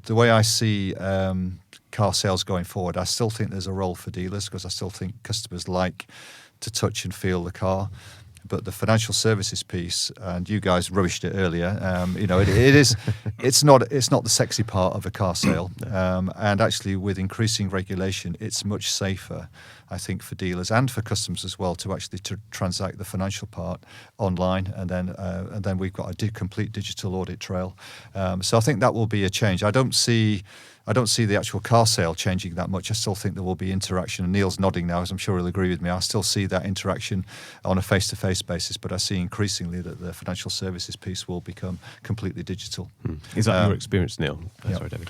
the way I see car sales going forward, I still think there's a role for dealers because I still think customers like to touch and feel the car. But the financial services piece, and you guys rubbished it earlier. It's not the sexy part of a car sale. And actually, with increasing regulation, it's much safer, I think, for dealers and for customers as well to actually transact the financial part online, and then we've got a complete digital audit trail. So I think that will be a change. I don't see the actual car sale changing that much. I still think there will be interaction. And Neil's nodding now, as I'm sure he'll agree with me. I still see that interaction on a face-to-face basis, but I see increasingly that the financial services piece will become completely digital. Is that your experience, Neil? Sorry, David.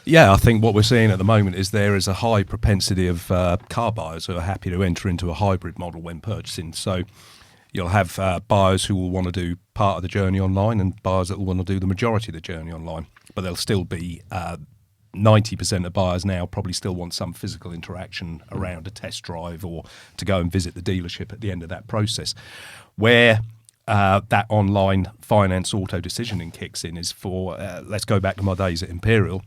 Yeah, I think what we're seeing at the moment is there is a high propensity of car buyers who are happy to enter into a hybrid model when purchasing. So you'll have buyers who will want to do part of the journey online and buyers that will want to do the majority of the journey online. But there'll still be 90% of buyers now probably still want some physical interaction around a test drive or to go and visit the dealership at the end of that process. Where that online finance auto decisioning kicks in is for, let's go back to my days at Imperial,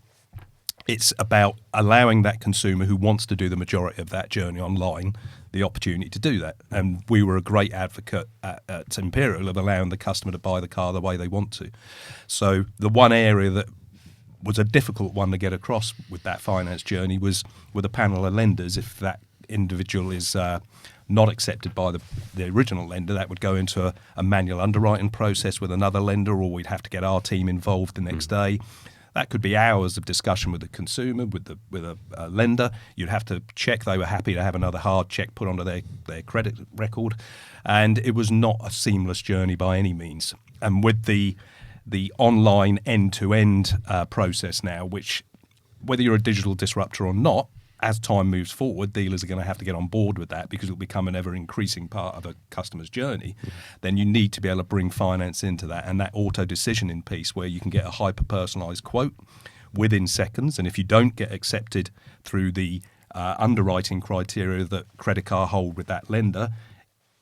it's about allowing that consumer who wants to do the majority of that journey online the opportunity to do that. And we were a great advocate at Imperial of allowing the customer to buy the car the way they want to. So the one area that was a difficult one to get across with that finance journey was with a panel of lenders. If that individual is not accepted by the original lender, that would go into a manual underwriting process with another lender, or we'd have to get our team involved the next day. That could be hours of discussion with the consumer, with a lender. You'd have to check they were happy to have another hard check put onto their credit record. And it was not a seamless journey by any means. And with the online end-to-end process now, which, whether you're a digital disruptor or not, as time moves forward, dealers are going to have to get on board with that because it'll become an ever-increasing part of a customer's journey. Then you need to be able to bring finance into that, and that auto-decisioning piece where you can get a hyper-personalised quote within seconds. And if you don't get accepted through the underwriting criteria that Credicar hold with that lender,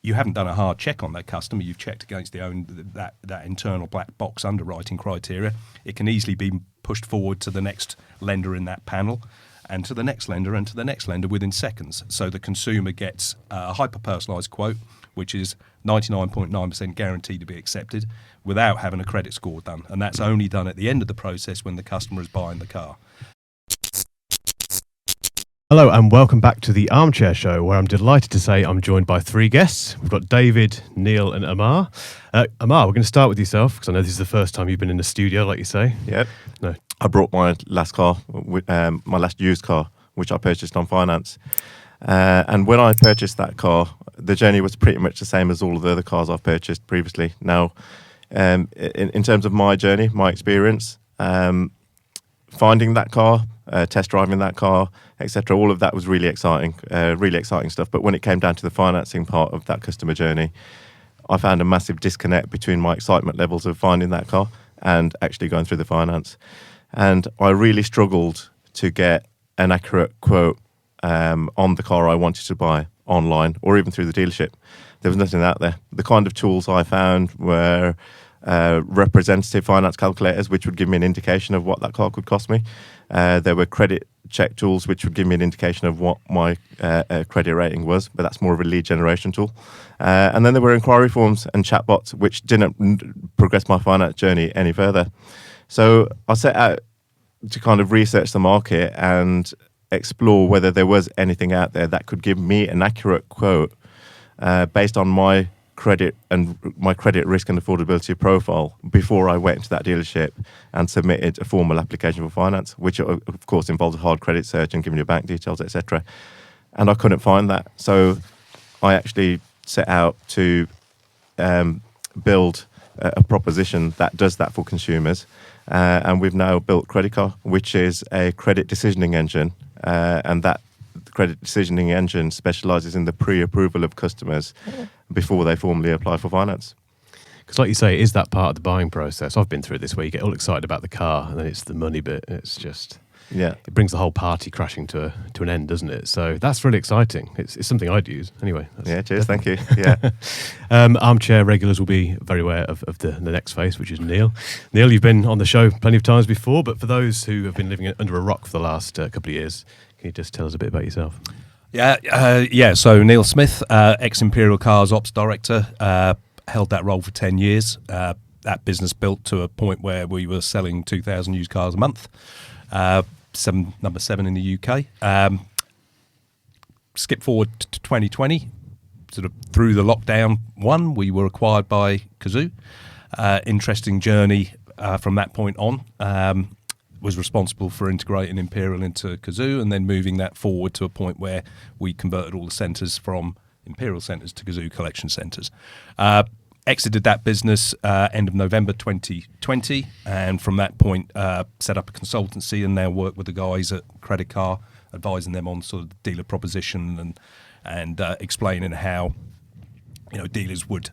you haven't done a hard check on that customer. You've checked against that internal black box underwriting criteria. It can easily be pushed forward to the next lender in that panel, and to the next lender, and to the next lender within seconds. So the consumer gets a hyper-personalised quote, which is 99.9% guaranteed to be accepted without having a credit score done. And that's only done at the end of the process when the customer is buying the car. Hello and welcome back to the Armchair Show, where I'm delighted to say I'm joined by three guests. We've got David, Neil and Amar. Amar, we're going to start with yourself, because I know this is the first time you've been in the studio, like you say. Yep. No. I brought my last car, my last used car, which I purchased on finance. And when I purchased that car, the journey was pretty much the same as all of the other cars I've purchased previously. Now, in terms of my journey, my experience, finding that car, test driving that car, etc., all of that was really exciting stuff. But when it came down to the financing part of that customer journey, I found a massive disconnect between my excitement levels of finding that car and actually going through the finance. And I really struggled to get an accurate quote on the car I wanted to buy online or even through the dealership. There was nothing out there. The kind of tools I found were representative finance calculators, which would give me an indication of what that car could cost me. There were credit check tools, which would give me an indication of what my credit rating was, but that's more of a lead generation tool. And then there were inquiry forms and chatbots, which didn't progress my finance journey any further. So I set out to kind of research the market and explore whether there was anything out there that could give me an accurate quote based on my credit and my credit risk and affordability profile before I went into that dealership and submitted a formal application for finance, which of course involves a hard credit search and giving you bank details, etc. And I couldn't find that. So I actually set out to build a proposition that does that for consumers. And we've now built Credicar, which is a credit decisioning engine. And that credit decisioning engine specialises in the pre-approval of customers before they formally apply for finance. Because like you say, it is that part of the buying process. I've been through it this week. You get all excited about the car, and then it's the money bit. It's just... Yeah. it brings the whole party crashing to an end, doesn't it? So that's really exciting. It's something I'd use anyway. Yeah, cheers, thank you. Yeah. Armchair regulars will be very aware of the next face, which is Neil. Neil, you've been on the show plenty of times before, but for those who have been living under a rock for the last couple of years, can you just tell us a bit about yourself? Yeah. So Neil Smith, ex-Imperial Cars Ops Director, held that role for 10 years. That business built to a point where we were selling 2,000 used cars a month, number 7 in the UK. Skip forward to 2020, sort of through the lockdown one, we were acquired by Cazoo. Interesting journey from that point on. Was responsible for integrating Imperial into Cazoo and then moving that forward to a point where we converted all the centres from Imperial centres to Cazoo collection centres. Exited that business end of November 2020, and from that point set up a consultancy and now work with the guys at Credicar, advising them on sort of dealer proposition and explaining how dealers would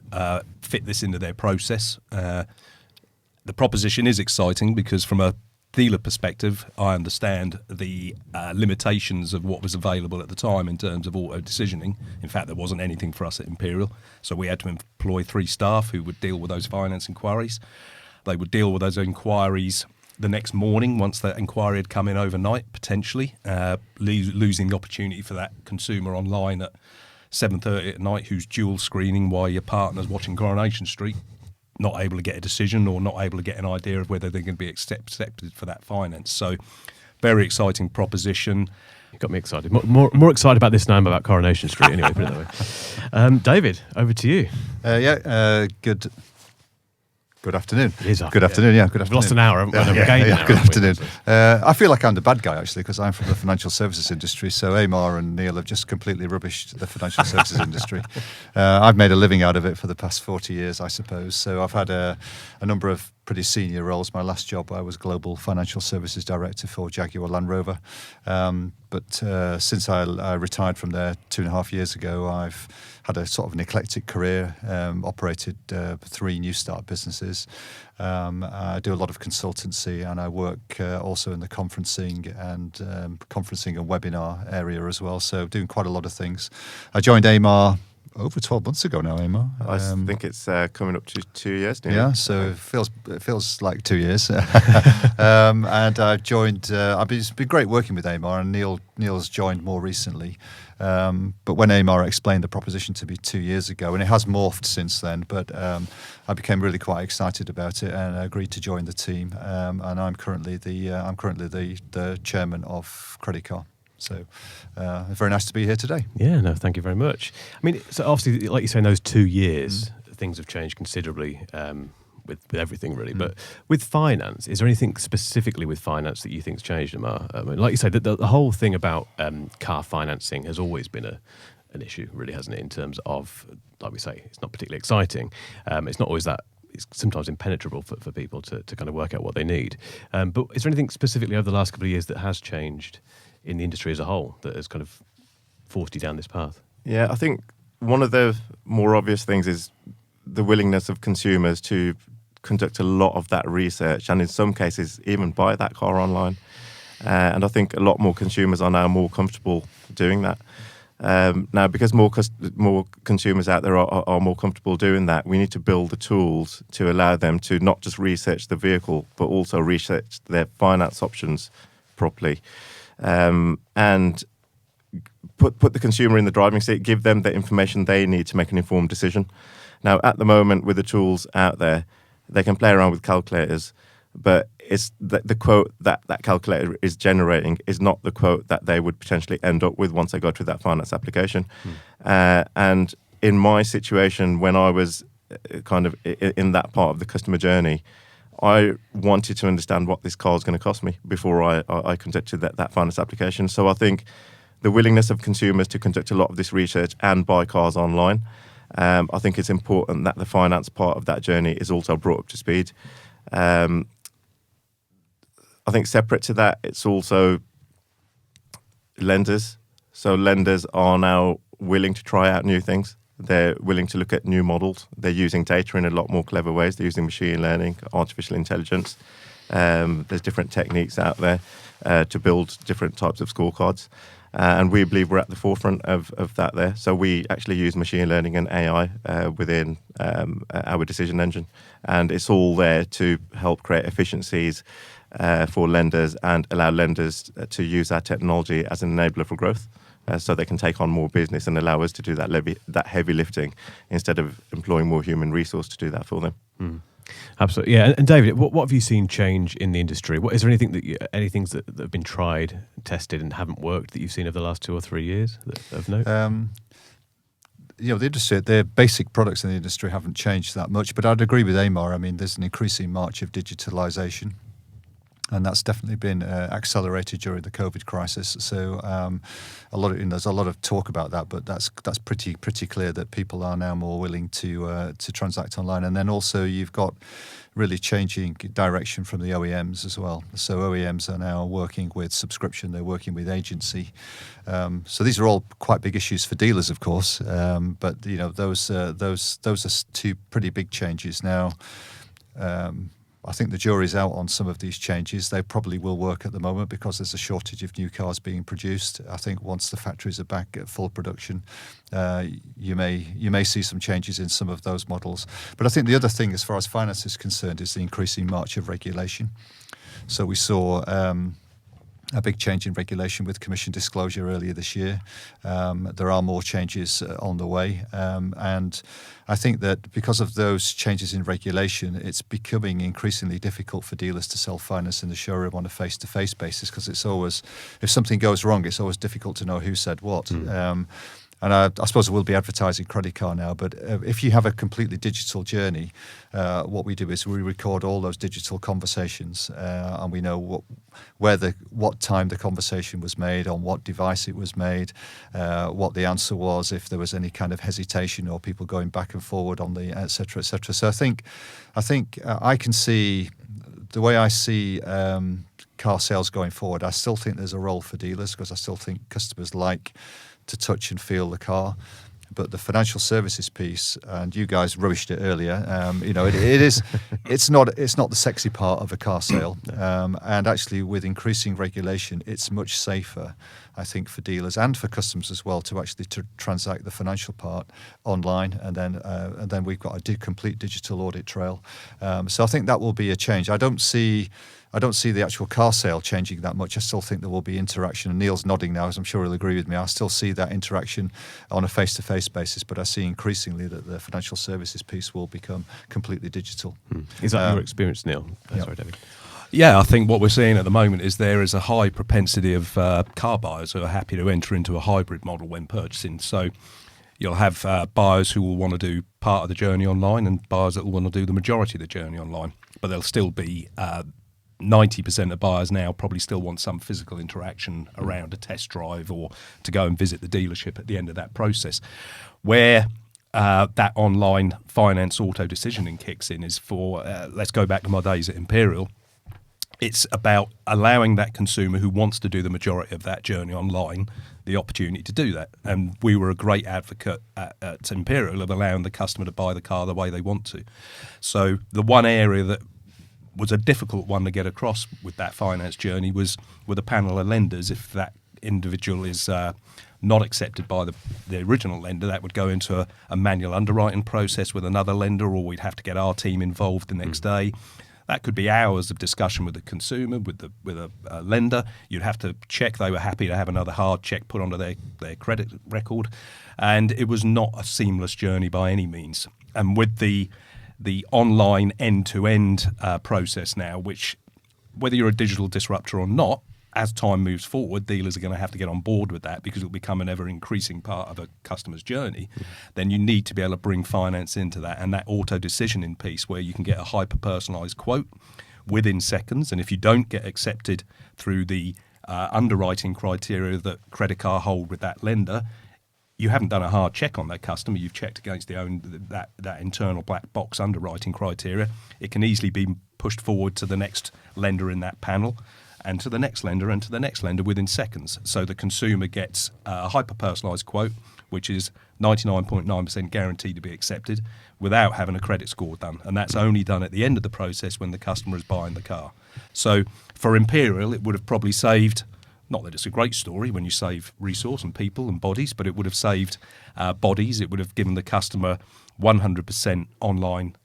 fit this into their process. The proposition is exciting because from a dealer perspective, I understand the limitations of what was available at the time in terms of auto decisioning. In fact, there wasn't anything for us at Imperial, so we had to employ 3 staff who would deal with those finance inquiries. They would deal with those inquiries the next morning once that inquiry had come in overnight, potentially, losing the opportunity for that consumer online at 7:30 at night who's dual screening while your partner's watching Coronation Street, not able to get a decision or not able to get an idea of whether they're going to be accepted for that finance. So very exciting proposition. You got me excited. More excited about this now than about Coronation Street anyway, put it that way. David, over to you. Good afternoon. It is Good afternoon, yeah. Good afternoon. We've lost an hour, haven't we? Good afternoon. I feel like I'm the bad guy, actually, because I'm from the financial services industry, so Amar and Neil have just completely rubbished the financial services industry. I've made a living out of it for the past 40 years, I suppose, so I've had a number of pretty senior roles. My last job, I was Global Financial Services Director for Jaguar Land Rover. But since I retired from there 2.5 years ago, I've had a sort of an eclectic career, operated 3 new start businesses. I do a lot of consultancy, and I work also in the conferencing and webinar area as well, so doing quite a lot of things. I joined Amar over 12 months ago now, Amar. I think it's coming up to 2 years now. Yeah, so it feels like 2 years. And I joined. It's been great working with Amar, and Neil's joined more recently. But when Amar explained the proposition to me 2 years ago, and it has morphed since then, but I became really quite excited about it and agreed to join the team. And I'm currently the chairman of Credicar. So very nice to be here today. Yeah, no, thank you very much. I mean, so obviously, like you say, in those 2 years, things have changed considerably with everything, really. But with finance, is there anything specifically with finance that you think's changed, Amar? I mean, like you say, the whole thing about car financing has always been an issue, really, hasn't it? In terms of, like we say, it's not particularly exciting. It's not always that. It's sometimes impenetrable for people to kind of work out what they need. But is there anything specifically over the last couple of years that has changed in the industry as a whole that has kind of forced you down this path? Yeah, I think one of the more obvious things is the willingness of consumers to conduct a lot of that research and in some cases even buy that car online. And I think a lot more consumers are now more comfortable doing that. Now, because more consumers out there are more comfortable doing that, we need to build the tools to allow them to not just research the vehicle, but also research their finance options properly. And put the consumer in the driving seat, give them the information they need to make an informed decision. Now, at the moment, with the tools out there, they can play around with calculators, but it's the quote that calculator is generating is not the quote that they would potentially end up with once they go through that finance application. And in my situation, when I was kind of in that part of the customer journey, I wanted to understand what this car is going to cost me before I conducted that finance application. So I think the willingness of consumers to conduct a lot of this research and buy cars online, I think it's important that the finance part of that journey is also brought up to speed. I think separate to that, it's also lenders. So lenders are now willing to try out new things. They're willing to look at new models. They're using data in a lot more clever ways. They're using machine learning, artificial intelligence. There's different techniques out there to build different types of scorecards. And we believe we're at the forefront of that there. So we actually use machine learning and AI within our decision engine. And it's all there to help create efficiencies for lenders and allow lenders to use our technology as an enabler for growth. So they can take on more business and allow us to do that heavy lifting instead of employing more human resource to do that for them. Mm. Absolutely, yeah. And David, what have you seen change in the industry? Is there anything any things that have been tried, tested, and haven't worked that you've seen over the last 2 or 3 years that of note? The industry, the basic products in the industry haven't changed that much. But I'd agree with Amar. I mean, there's an increasing march of digitalisation. And that's definitely been accelerated during the COVID crisis. So there's a lot of talk about that, but that's pretty clear that people are now more willing to transact online. And then also you've got really changing direction from the OEMs as well. So OEMs are now working with subscription, they're working with agency. So these are all quite big issues for dealers, of course. But those are two pretty big changes now. I think the jury's out on some of these changes. They probably will work at the moment because there's a shortage of new cars being produced. I think once the factories are back at full production, you may see some changes in some of those models. But I think the other thing, as far as finance is concerned, is the increasing march of regulation. So we saw a big change in regulation with commission disclosure earlier this year. There are more changes on the way. And I think that because of those changes in regulation, it's becoming increasingly difficult for dealers to sell finance in the showroom on a face-to-face basis because it's always, if something goes wrong, it's always difficult to know who said what. And I suppose we'll be advertising Credicar now, but if you have a completely digital journey, what we do is we record all those digital conversations, and we know what time the conversation was made, on what device it was made, what the answer was, if there was any kind of hesitation or people going back and forward on the et cetera, et cetera. So I think I can see the way I see car sales going forward. I still think there's a role for dealers because I still think customers like to touch and feel the car, but the financial services piece, and you guys rubbished it earlier. It's not the sexy part of a car sale, and actually with increasing regulation, it's much safer, I think, for dealers and for customers as well to actually transact the financial part online, and then we've got a complete digital audit trail. So I think that will be a change. I don't see the actual car sale changing that much. I still think there will be interaction. And Neil's nodding now, as I'm sure he'll agree with me. I still see that interaction on a face-to-face basis, but I see increasingly that the financial services piece will become completely digital. Is that your experience, Neil? Yeah. Sorry, David. Yeah, I think what we're seeing at the moment is there is a high propensity of car buyers who are happy to enter into a hybrid model when purchasing. So you'll have buyers who will want to do part of the journey online and buyers that will want to do the majority of the journey online. But there'll still be 90% of buyers now probably still want some physical interaction around a test drive or to go and visit the dealership at the end of that process. Where that online finance auto decisioning kicks in is for, let's go back to my days at Imperial, it's about allowing that consumer who wants to do the majority of that journey online the opportunity to do that. And we were a great advocate at Imperial of allowing the customer to buy the car the way they want to. So the one area that was a difficult one to get across with that finance journey was with a panel of lenders. If that individual is not accepted by the original lender, that would go into a manual underwriting process with another lender, or we'd have to get our team involved the next day. That could be hours of discussion with the consumer, with a lender. You'd have to check they were happy to have another hard check put onto their credit record. And it was not a seamless journey by any means. And with the online end-to-end process now, which, whether you're a digital disruptor or not, as time moves forward, dealers are going to have to get on board with that because it'll become an ever-increasing part of a customer's journey. Then you need to be able to bring finance into that, and that auto-decisioning piece where you can get a hyper-personalised quote within seconds. And if you don't get accepted through the underwriting criteria that Credicar hold with that lender, you haven't done a hard check on that customer. You've checked against that internal black box underwriting criteria. It can easily be pushed forward to the next lender in that panel, and to the next lender, and to the next lender within seconds. So the consumer gets a hyper-personalised quote which is 99.9% guaranteed to be accepted without having a credit score done. And that's only done at the end of the process when the customer is buying the car. So for Imperial, it would have probably saved, not that it's a great story when you save resource and people and bodies, but it would have saved bodies. It would have given the customer 100% online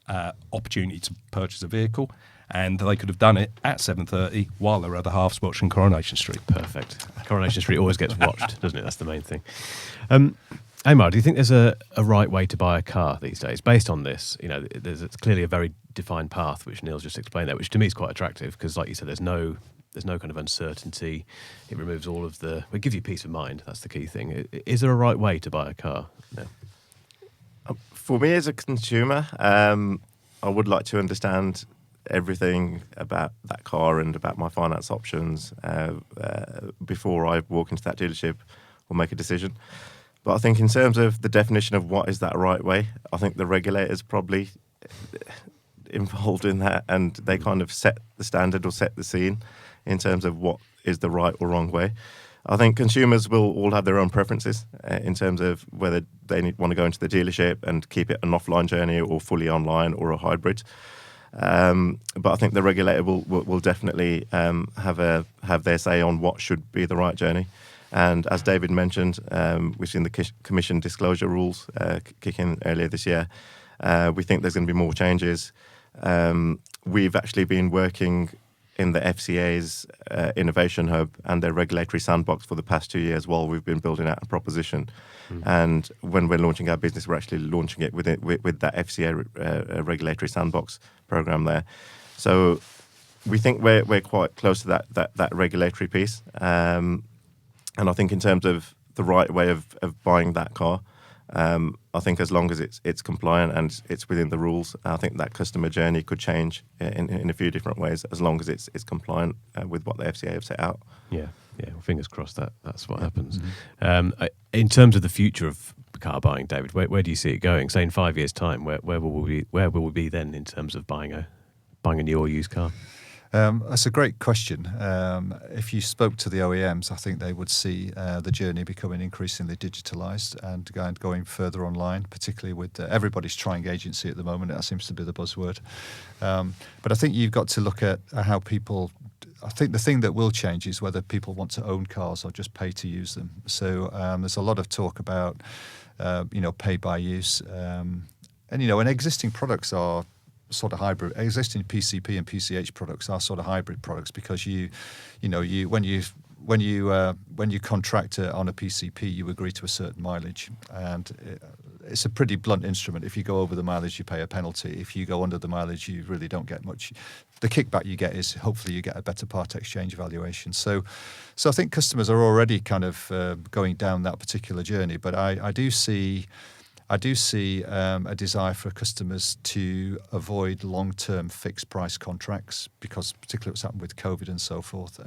opportunity to purchase a vehicle, and they could have done it at 7:30 while their other half's watching Coronation Street. Perfect. Coronation Street always gets watched, doesn't it? That's the main thing. Amar, do you think there's a right way to buy a car these days based on this? You know, there's clearly a very defined path, which Neil's just explained there, which to me is quite attractive because, like you said, there's no kind of uncertainty. It removes all of the... It gives you peace of mind. That's the key thing. Is there a right way to buy a car? No. For me as a consumer, I would like to understand everything about that car and about my finance options before I walk into that dealership or make a decision. But I think in terms of the definition of what is that right way, I think the regulators probably involved in that, and they kind of set the standard or set the scene in terms of what is the right or wrong way. I think consumers will all have their own preferences in terms of whether they want to go into the dealership and keep it an offline journey or fully online or a hybrid. But I think the regulator will definitely have their say on what should be the right journey. And as David mentioned, we've seen the commission disclosure rules kick in earlier this year. We think there's going to be more changes. We've actually been working in the FCA's Innovation Hub and their regulatory sandbox for the past 2 years while we've been building out a proposition. And when we're launching our business, we're actually launching it with that FCA regulatory sandbox program there. So we think we're quite close to that regulatory piece. And I think in terms of the right way of buying that car, I think as long as it's compliant and it's within the rules, I think that customer journey could change in a few different ways as long as it's compliant with what the FCA have set out. Yeah. Well, fingers crossed that's what happens. Mm-hmm. In terms of the future of car buying, David, where do you see it going? Say in 5 years' time, where will we be then in terms of buying a new or used car? That's a great question. If you spoke to the OEMs, I think they would see the journey becoming increasingly digitalised and going further online, particularly with everybody's trying agency at the moment. That seems to be the buzzword. But I think you've got to look at how people... I think the thing that will change is whether people want to own cars or just pay to use them. So there's a lot of talk about, pay by use. And existing products are sort of hybrid. Existing PCP and PCH products are sort of hybrid products because when you contract on a PCP, you agree to a certain mileage, and it's a pretty blunt instrument. If you go over the mileage, you pay a penalty. If you go under the mileage, you really don't get much. The kickback you get is hopefully you get a better part exchange valuation. So I think customers are already kind of going down that particular journey, but I do see a desire for customers to avoid long-term fixed price contracts because particularly what's happened with COVID and so forth.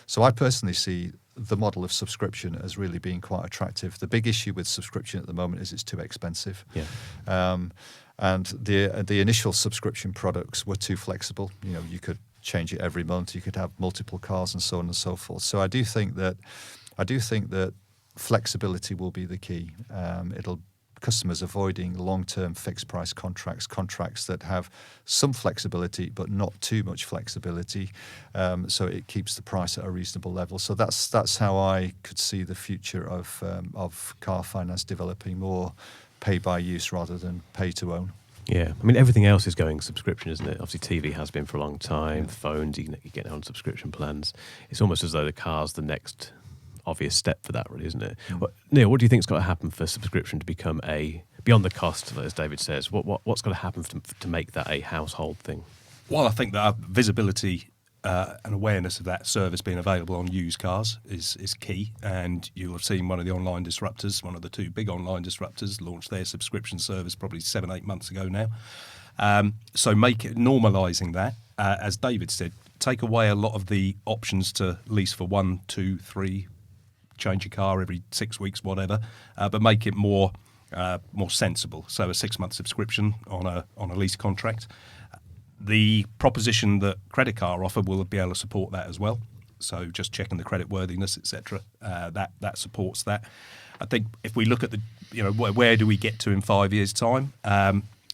So I personally see the model of subscription as really being quite attractive. The big issue with subscription at the moment is it's too expensive. Yeah. And the initial subscription products were too flexible. You could change it every month. You could have multiple cars and so on and so forth. So I do think that flexibility will be the key. Customers avoiding long-term fixed price contracts that have some flexibility but not too much flexibility, so it keeps the price at a reasonable level. So that's how I could see the future of car finance developing, more pay by use rather than pay to own. Yeah, I mean everything else is going subscription, isn't it? Obviously TV has been for a long time. Phones, you get on subscription plans. It's almost as though the car's the next obvious step for that, really, isn't it? Well, Neil, what do you think's got to happen for subscription to become beyond the cost, as David says? What's got to happen to make that a household thing? Well, I think that visibility and awareness of that service being available on used cars is key. And you'll have seen one of the online disruptors, one of the two big online disruptors, launch their subscription service probably 7-8 months ago now. So normalising that, as David said, take away a lot of the options to lease for 1, 2, 3. Change your car every 6 weeks, whatever, but make it more sensible. So a 6-month subscription on a lease contract. The proposition that Credicar offer will be able to support that as well. So just checking the credit worthiness, etc. That supports that. I think if we look at where do we get to in 5 years' time?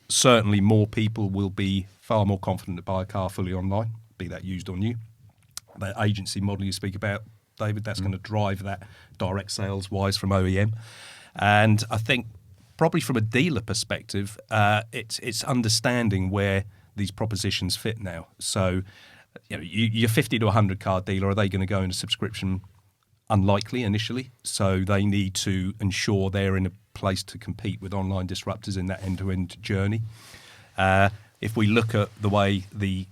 Certainly more people will be far more confident to buy a car fully online, be that used or new. That agency model you speak about, David, that's going to drive that direct sales wise from OEM. And I think probably from a dealer perspective, it's understanding where these propositions fit now. So, your 50 to 100 car dealer, are they going to go into subscription? Unlikely initially. So they need to ensure they're in a place to compete with online disruptors in that end-to-end journey. If we look at the way the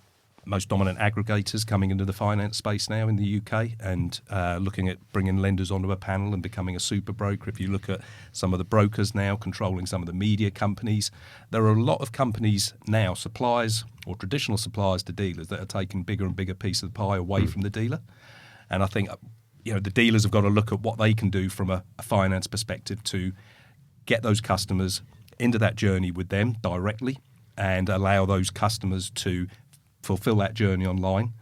most dominant aggregators coming into the finance space now in the UK and looking at bringing lenders onto a panel and becoming a super broker, if you look at some of the brokers now controlling some of the media companies, there are a lot of companies now, suppliers or traditional suppliers to dealers, that are taking bigger and bigger piece of the pie away from the dealer. And I think the dealers have got to look at what they can do from a finance perspective to get those customers into that journey with them directly and allow those customers to fulfill that journey online.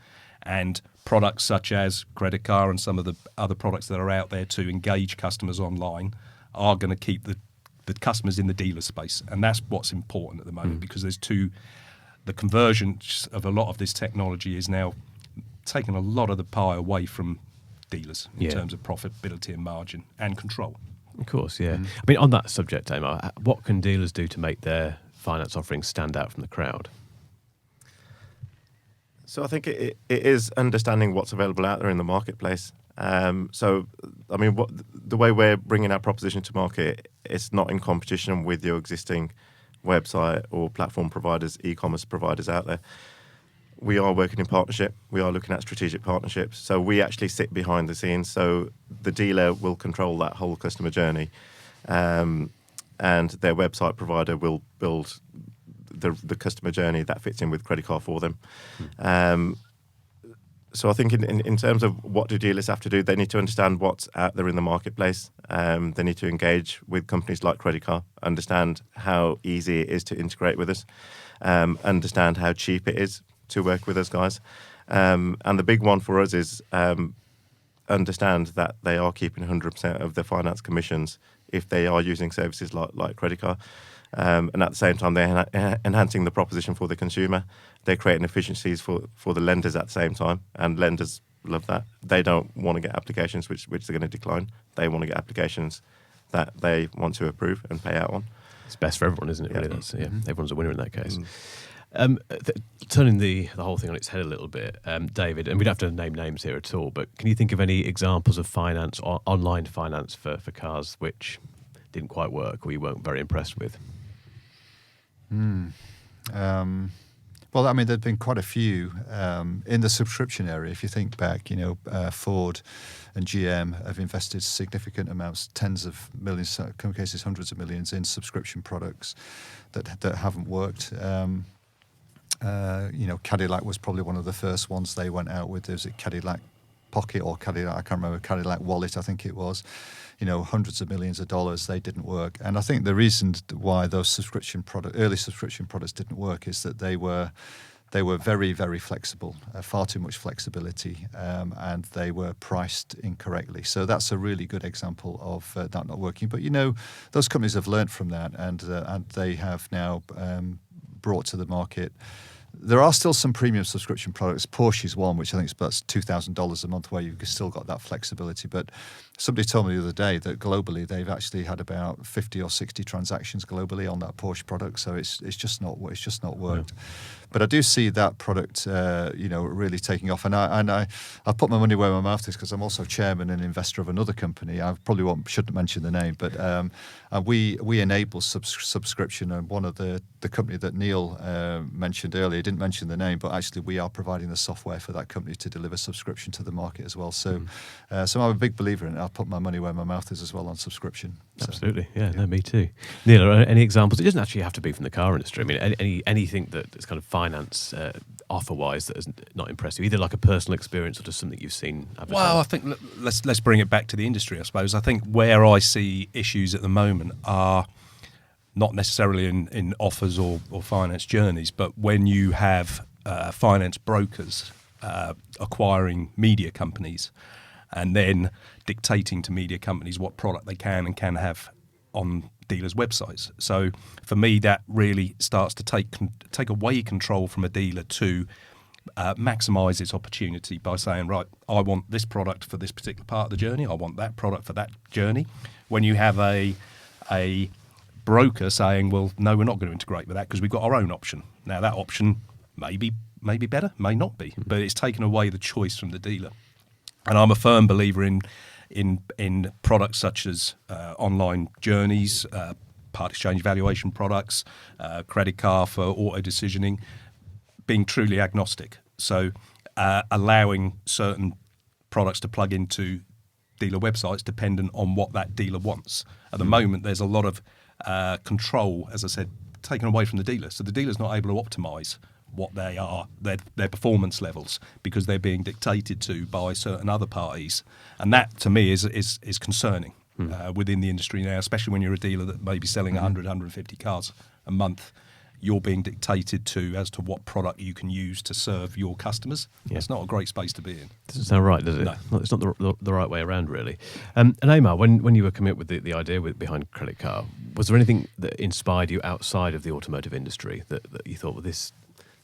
And products such as Credicar and some of the other products that are out there to engage customers online are going to keep the customers in the dealer space. And that's what's important at the moment, because the conversion of a lot of this technology is now taking a lot of the pie away from dealers in terms of profitability and margin and control. Of course, yeah. I mean, on that subject, Amar, what can dealers do to make their finance offerings stand out from the crowd? So I think it is understanding what's available out there in the marketplace. So, I mean, the way we're bringing our proposition to market, it's not in competition with your existing website or platform providers, e-commerce providers out there. We are working in partnership. We are looking at strategic partnerships. So we actually sit behind the scenes. So the dealer will control that whole customer journey, and their website provider will build the customer journey that fits in with Credicar for them. So I think in terms of what do dealers have to do, they need to understand what's out there in the marketplace. They need to engage with companies like Credicar, understand how easy it is to integrate with us, understand how cheap it is to work with us guys. And the big one for us is understand that they are keeping 100% of their finance commissions if they are using services like Credicar. And at the same time, they're enhancing the proposition for the consumer. They're creating efficiencies for the lenders at the same time, and lenders love that. They don't want to get applications which they're going to decline. They want to get applications that they want to approve and pay out on. It's best for everyone, isn't it? Really, everyone's a winner in that case. Turning the whole thing on its head a little bit, David, and we don't have to name names here at all, but can you think of any examples of finance or online finance for cars which didn't quite work or you weren't very impressed with? Well, I mean, there've been quite a few in the subscription area. If you think back, Ford and GM have invested significant amounts, tens of millions, in some cases hundreds of millions, in subscription products that haven't worked. Cadillac was probably one of the first ones they went out with. There was a Cadillac Pocket or Cadillac, I can't remember, Cadillac Wallet, I think it was. Hundreds of millions of dollars, they didn't work. And I think the reason why those early subscription products didn't work is that they were very, very flexible, far too much flexibility, and they were priced incorrectly. So that's a really good example of that not working. But those companies have learned from that, and they have now brought to the market. There are still some premium subscription products. Porsche is one, which I think is about $2,000 a month, where you've still got that flexibility. But somebody told me the other day that globally they've actually had about 50 or 60 transactions globally on that Porsche product. So it's just not worked. Yeah. But I do see that product, really taking off. And I put my money where my mouth is because I'm also chairman and investor of another company. I probably shouldn't mention the name, but we enable subscription. And one of the company that Neil mentioned earlier, didn't mention the name, but actually we are providing the software for that company to deliver subscription to the market as well. So, so I'm a big believer in it. I'll put my money where my mouth is as well on subscription. So, absolutely, yeah. No, me too. Neil, are any examples? It doesn't actually have to be from the car industry. I mean, anything that's kind of finance offer-wise that is not impressive, either like a personal experience or just something you've seen advertised? Well, I think let's bring it back to the industry, I suppose. I think where I see issues at the moment are not necessarily in offers or finance journeys, but when you have finance brokers acquiring media companies and then dictating to media companies what product they can and can have on dealers' websites. So for me, that really starts to take away control from a dealer to maximise its opportunity by saying, right, I want this product for this particular part of the journey, I want that product for that journey. When you have a broker saying, well, no, we're not going to integrate with that because we've got our own option. Now, that option may be better, may not be, but it's taken away the choice from the dealer. And I'm a firm believer in products such as online journeys, part exchange valuation products, Credicar for auto decisioning, being truly agnostic. So allowing certain products to plug into dealer websites dependent on what that dealer wants. At the moment, there's a lot of control, as I said, taken away from the dealer. So the dealer's not able to optimise what they are, their performance levels, because they're being dictated to by certain other parties. And that, to me, is concerning within the industry now, especially when you're a dealer that may be selling 100, 150 cars a month. You're being dictated to as to what product you can use to serve your customers. Yeah. It's not a great space to be in. Doesn't sound right, does it? No. It's not the right way around, really. And Amar, when you were coming up with the idea behind Credicar, was there anything that inspired you outside of the automotive industry that you thought, well, this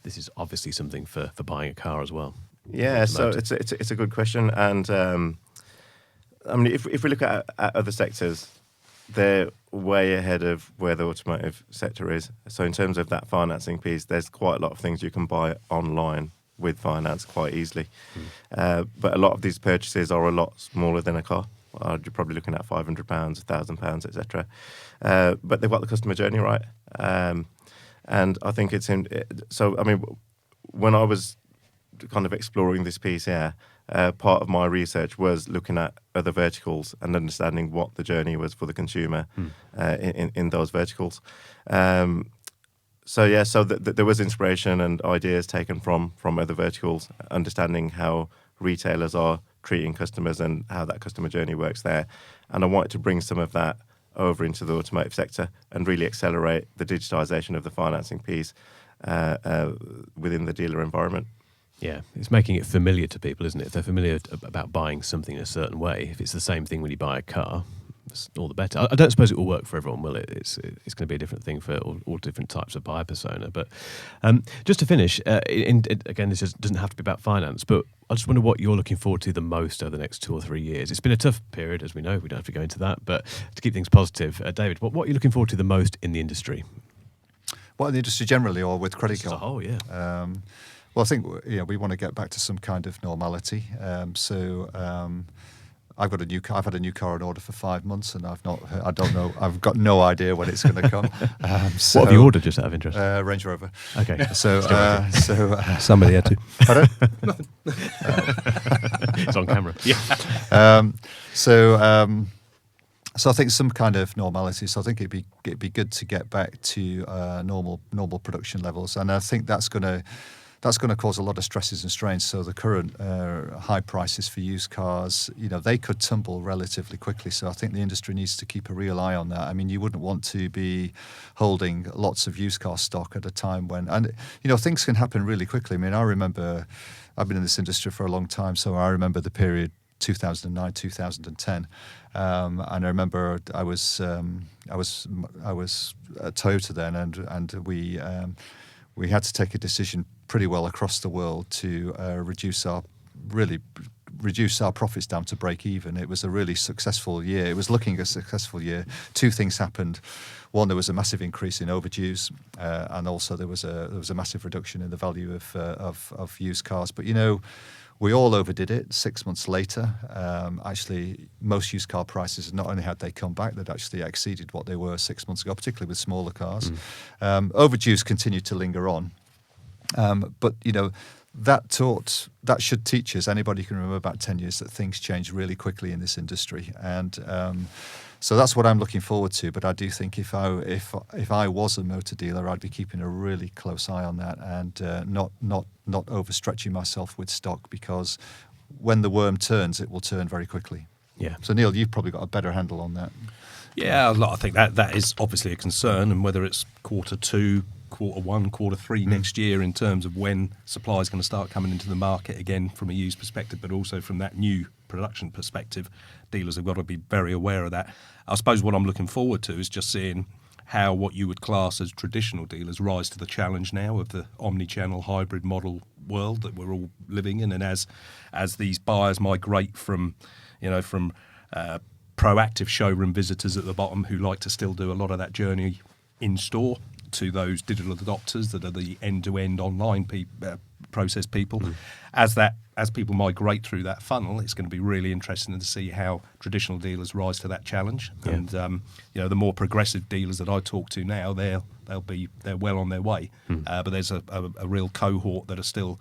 is obviously something for buying a car as well? Yeah, so it's a good question. And I mean, if we look at other sectors, they're way ahead of where the automotive sector is. So in terms of that financing piece, there's quite a lot of things you can buy online with finance quite easily. But a lot of these purchases are a lot smaller than a car. You're probably looking at £500, £1,000, etc. But they've got the customer journey right. And I think it's in. So, I mean, when I was kind of exploring this piece here, part of my research was looking at other verticals and understanding what the journey was for the consumer in those verticals. So there was inspiration and ideas taken from other verticals, understanding how retailers are treating customers and how that customer journey works there. And I wanted to bring some of that over into the automotive sector and really accelerate the digitization of the financing piece within the dealer environment. Yeah, it's making it familiar to people, isn't it? If they're familiar about buying something in a certain way, if it's the same thing when you buy a car, it's all the better. I don't suppose it will work for everyone, will it? It's going to be a different thing for all different types of buyer persona. But just to finish, again, this doesn't have to be about finance, but I just wonder what you're looking forward to the most over the next 2 or 3 years. It's been a tough period, as we know. We don't have to go into that. But to keep things positive, David, what are you looking forward to the most in the industry? Well, in the industry generally, or with Credicar? As a whole, yeah. Well, I think we want to get back to some kind of normality. I've got a new car. I've had a new car in order for 5 months, and I've got no idea when it's going to come. What have you ordered, just out of interest? Range Rover. Okay. So somebody had to. Pardon? It's on camera. Yeah. So I think some kind of normality. So I think it'd be good to get back to normal production levels, and I think that's going to cause a lot of stresses and strains. So the current high prices for used cars, they could tumble relatively quickly. So I think the industry needs to keep a real eye on that. I mean, you wouldn't want to be holding lots of used car stock at a time when, and things can happen really quickly. I mean, I remember, I've been in this industry for a long time, so I remember the period 2009, 2010, and I remember I was at Toyota then, and we had to take a decision pretty well across the world to reduce our profits down to break even. It was a really successful year. It was looking a successful year. Two things happened. One, there was a massive increase in overdues, and also there was a massive reduction in the value of used cars. But we all overdid it. 6 months later, actually, most used car prices, not only had they come back, they'd actually exceeded what they were 6 months ago, particularly with smaller cars. Overdues continued to linger on. But, that should teach us, anybody can remember about 10 years, that things change really quickly in this industry. And so that's what I'm looking forward to. But I do think if I was a motor dealer, I'd be keeping a really close eye on that and not overstretching myself with stock, because when the worm turns, it will turn very quickly. Yeah. So Neil, you've probably got a better handle on that. Yeah, I think that is obviously a concern, and whether it's Q2, Q1, Q3 next year in terms of when supply is going to start coming into the market again from a used perspective, but also from that new production perspective. Dealers have got to be very aware of that. I suppose what I'm looking forward to is just seeing how what you would class as traditional dealers rise to the challenge now of the omni-channel hybrid model world that we're all living in, and as these buyers migrate from proactive showroom visitors at the bottom who like to still do a lot of that journey in store to those digital adopters that are the end-to-end online process people. As people migrate through that funnel, it's going to be really interesting to see how traditional dealers rise to that challenge. Yeah. And the more progressive dealers that I talk to now, they're well on their way. But there's a real cohort that are still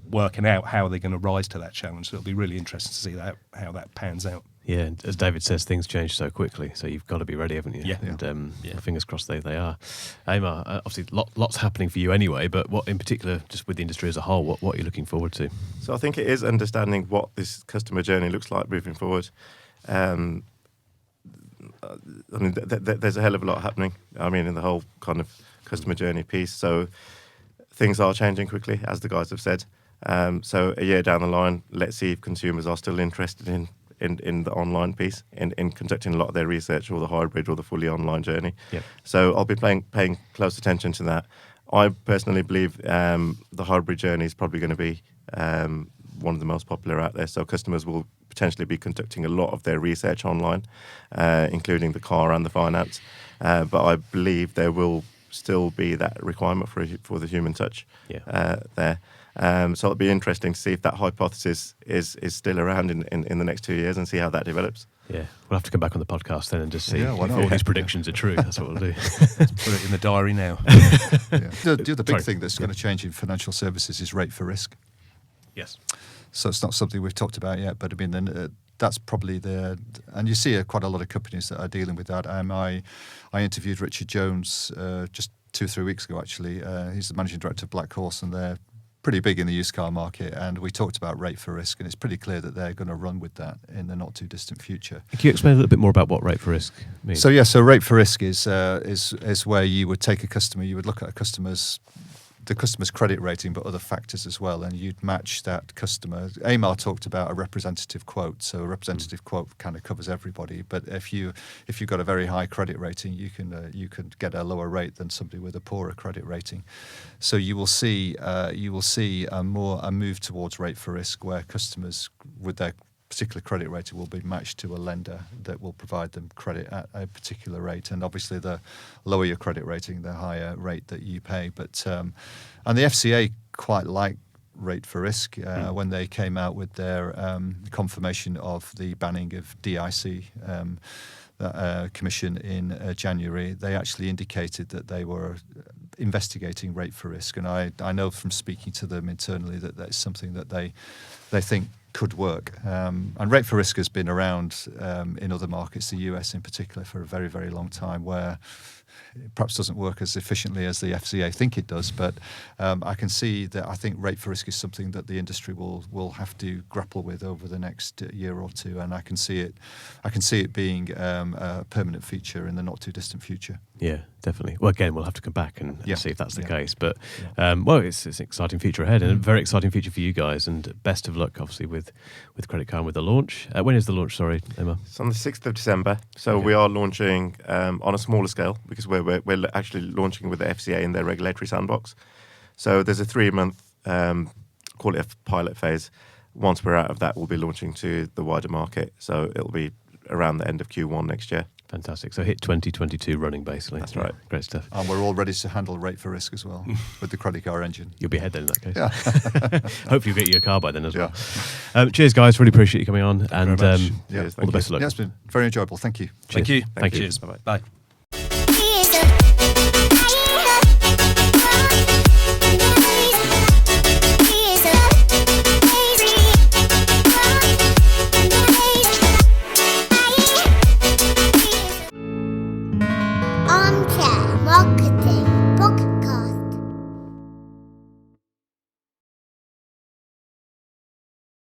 working out how they're going to rise to that challenge. So it'll be really interesting to see how that pans out. Yeah, and as David says, things change so quickly, so you've got to be ready, haven't you? Yeah. And fingers crossed they are. Amar, obviously lots happening for you anyway, but what in particular, just with the industry as a whole, what are you looking forward to? So I think it is understanding what this customer journey looks like moving forward. There's a hell of a lot happening. In the whole kind of customer journey piece. So things are changing quickly, as the guys have said. So a year down the line, let's see if consumers are still interested in the online piece, in conducting a lot of their research, or the hybrid or the fully online journey. Yep. So I'll be paying close attention to that. I personally believe the hybrid journey is probably going to be one of the most popular out there. So customers will potentially be conducting a lot of their research online, including the car and the finance. But I believe there will still be that requirement for the human touch there. So it'll be interesting to see if that hypothesis is still around in the next 2 years, and see how that develops. Yeah, we'll have to come back on the podcast then and just see if why not? all these predictions are true. That's what we'll do. Let's put it in the diary now. The other big Sorry. thing that's going to change in financial services is rate for risk. Yes. So it's not something we've talked about yet, but that's probably and you see quite a lot of companies that are dealing with that. I interviewed Richard Jones just 2 or 3 weeks ago, actually. He's the managing director of Black Horse, and they're pretty big in the used car market, and we talked about rate for risk, and it's pretty clear that they're going to run with that in the not too distant future. Can you explain a little bit more about what rate for risk means? So rate for risk is where you would take a customer, you would look at the customer's credit rating, but other factors as well, and you'd match that customer. Amar talked about a representative quote, so a representative quote kind of covers everybody. But if you've got a very high credit rating, you can get a lower rate than somebody with a poorer credit rating. So you will see a move towards rate for risk, where customers with their particular credit rating will be matched to a lender that will provide them credit at a particular rate. And obviously, the lower your credit rating, the higher rate that you pay. But and the FCA quite like rate for risk when they came out with their confirmation of the banning of DIC commission in January. They actually indicated that they were investigating rate for risk, and I know from speaking to them internally that that's something that they think could work. And rate for risk has been around in other markets, the US in particular, for a very, very long time, where it perhaps doesn't work as efficiently as the FCA think it does. But I can see that I think rate for risk is something that the industry will have to grapple with over the next year or two, and I can see it being a permanent feature in the not too distant future. Yeah, definitely. Well, again, we'll have to come back and see if that's the case. But it's an exciting future ahead, and a very exciting future for you guys. And best of luck, obviously, with Credicar and with the launch. When is the launch? Sorry, Emma. It's on the 6th of December. So we are launching on a smaller scale, because we're actually launching with the FCA in their regulatory sandbox. So there's a 3-month, call it a pilot phase. Once we're out of that, we'll be launching to the wider market. So it'll be around the end of Q1 next year. Fantastic. So hit 2022 running, basically. That's right. Great stuff. And we're all ready to handle rate for risk as well with the Credicar engine. You'll be ahead then in that case. Yeah. Hopefully you'll get you a car by then as well. Cheers, guys. Really appreciate you coming on. And very much. Cheers, all the best of luck. Yeah, it's been very enjoyable. Thank you. Thank you. Thank you. Cheers. Bye-bye. Bye. Armchair Marketing.